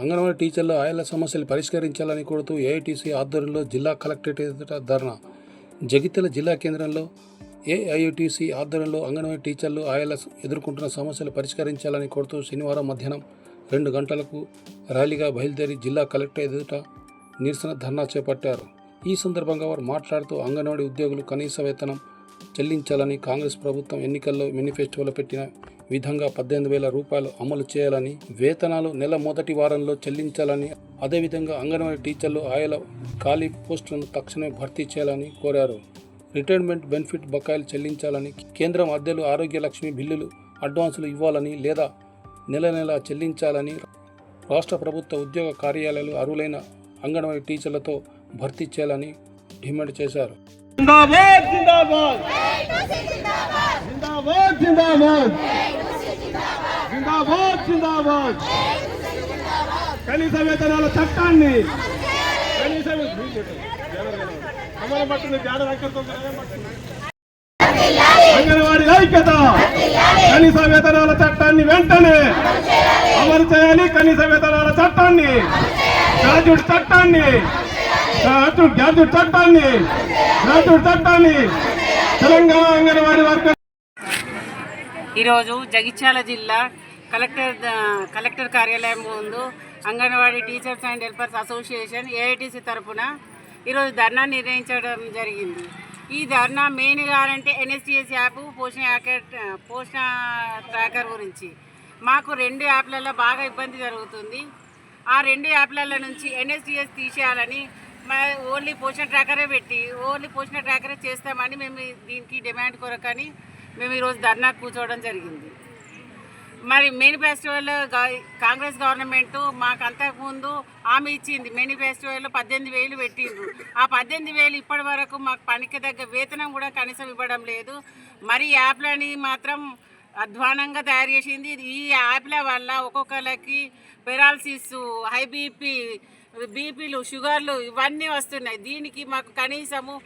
అంగన్వాడీ టీచర్లు ఆయల సమస్యలు పరిష్కరించాలని కోరుతూ ఏఐటీసీ ఆధ్వర్యంలో జిల్లా కలెక్టరేట్ ఎదుట ధర్నా. జగిత్యాల జిల్లా కేంద్రంలో ఏఐటీసీ ఆధ్వర్యంలో అంగన్వాడీ టీచర్లు ఆయల ఎదుర్కొంటున్న సమస్యలు పరిష్కరించాలని కోరుతూ శనివారం మధ్యాహ్నం 2 గంటలకు ర్యాలీగా బయలుదేరి జిల్లా కలెక్టరేట్ ఎదుట నిరసన ధర్నా చేపట్టారు. ఈ సందర్భంగా వారు మాట్లాడుతూ అంగన్వాడీ ఉద్యోగులు కనీస వేతనం చెల్లించాలని, కాంగ్రెస్ ప్రభుత్వం ఎన్నికల్లో మేనిఫెస్టోలో పెట్టిన విధంగా 18,000 రూపాయలు అమలు చేయాలని, వేతనాలు నెల మొదటి వారంలో చెల్లించాలని, అదేవిధంగా అంగన్వాడీ టీచర్లు ఆయల ఖాళీ పోస్టులను తక్షణమే భర్తీ చేయాలని కోరారు. రిటైర్మెంట్ బెనిఫిట్ బకాయిలు చెల్లించాలని, కేంద్రం అద్దెలు, ఆరోగ్య లక్ష్మి బిల్లులు అడ్వాన్సులు ఇవ్వాలని లేదా నెల చెల్లించాలని, రాష్ట్ర ప్రభుత్వ ఉద్యోగ కార్యాలయాలు అర్హులైన అంగన్వాడీ టీచర్లతో భర్తీ చేయాలని డిమాండ్ చేశారు. కనీస వేతనాల చట్టాన్ని అంగన్వాడీ ఐక్యత, కనీస వేతనాల చట్టాన్ని వెంటనే అమలు చేయాలి. కనీస వేతనాల చట్టాన్ని, గ్రాడ్యుయేట్ చట్టాన్ని తెలంగాణ అంగన్వాడీ వర్కర్. ఈరోజు జగిత్యాల జిల్లా కలెక్టర్ కార్యాలయం ముందు anganwadi teachers and helpers association AITC తరఫున ఈరోజు ధర్నా నిర్వహించడం జరిగింది. ఈ ధర్నా మెయిన్గా అంటే ఎన్ఎస్టీఎస్ యాప్, పోషణ ట్రాకర్ గురించి. మాకు 2 యాప్లలో బాగా ఇబ్బంది జరుగుతుంది. ఆ 2 యాప్లలో నుంచి ఎన్ఎస్టీఎస్ తీసేయాలని, ఓన్లీ పోషణ ట్రాకరే చేస్తామని మేము దీనికి డిమాండ్ కొరకని మేము ఈరోజు ధర్నా కూర్చోవడం జరిగింది. మరి మేనిఫెస్టోలో కాంగ్రెస్ గవర్నమెంట్ మాకు అంతకుముందు హామీ ఇచ్చింది. మేనిఫెస్టోలో 18,000 పెట్టిండ్రు. ఆ 18,000 ఇప్పటి వరకు మాకు పనికి తగ్గ వేతనం కూడా కనీసం ఇవ్వడం లేదు. మరి యాప్లని మాత్రం అధ్వానంగా తయారు చేసింది. ఈ యాప్ల వల్ల ఒక్కొక్కరికి పెరాలసిస్, హై బీపీలు, షుగర్లు ఇవన్నీ వస్తున్నాయి. దీనికి మాకు కనీసము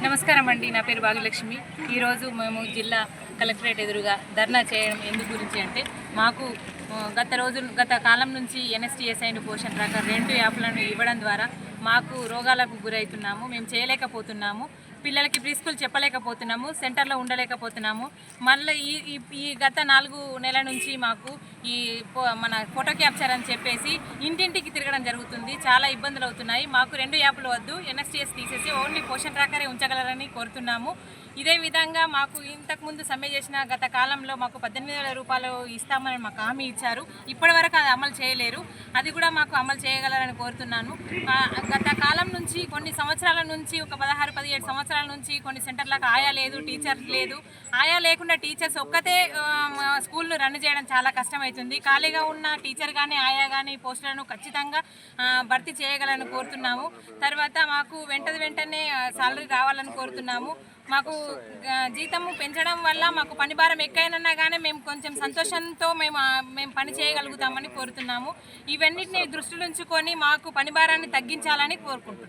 నమస్కారం అండి, నా పేరు భాగ్యలక్ష్మి. ఈరోజు మేము జిల్లా కలెక్టరేట్ ఎదురుగా ధర్నా చేయడం ఎందుకు గురించి అంటే, మాకు గత కాలం నుంచి ఎన్ఎస్టీఎస్ అండ్ పోషణ ట్రాకర్ 2 యాప్లను ఇవ్వడం ద్వారా మాకు రోగాలకు గురవుతున్నాము. మేము చేయలేకపోతున్నాము. పిల్లలకి ప్రీ స్కూల్ చెప్పలేకపోతున్నాము. సెంటర్లో ఉండలేకపోతున్నాము. మళ్ళీ ఈ గత 4 నెలల నుంచి మాకు మన ఫోటో క్యాప్చర్ అని చెప్పేసి ఇంటింటికి తిరగడం జరుగుతుంది. చాలా ఇబ్బందులు అవుతున్నాయి. మాకు 2 యాప్లు వద్దు, ఎన్ఎస్టీఎస్ తీసేసి ఓన్లీ పోషణ ట్రాకరే ఉంచగలరని కోరుతున్నాము. ఇదే విధంగా మాకు ఇంతకుముందు సమ్మె చేసిన గత కాలంలో మాకు 18,000 రూపాయలు ఇస్తామని మాకు హామీ ఇచ్చారు. ఇప్పటి వరకు అది అమలు చేయలేరు. అది కూడా మాకు అమలు చేయగలరని కోరుతున్నాను. గత కాలం నుంచి కొన్ని సంవత్సరాల నుంచి ఒక 16-17 సంవత్సరాల నుంచి కొన్ని సెంటర్లకు ఆయా లేదు, టీచర్ లేదు. ఆయా లేకుండా టీచర్స్ ఒక్కతే స్కూల్ను రన్ చేయడం చాలా కష్టమవుతుంది. ఖాళీగా ఉన్న టీచర్ కానీ ఆయా కానీ పోస్టులను ఖచ్చితంగా భర్తీ చేయగలని కోరుతున్నాము. తర్వాత మాకు వెంటనే సాలరీ రావాలని కోరుతున్నాము. మాకు జీతము పెంచడం వల్ల మాకు పని భారం ఎక్కువైనా కానీ మేము కొంచెం సంతోషంతో మేము పని చేయగలుగుతామని కోరుతున్నాము. ఇవన్నిటిని దృష్టిలో ఉంచుకొని మాకు పని భారాన్ని తగ్గించాలని కోరుకుంటున్నాము.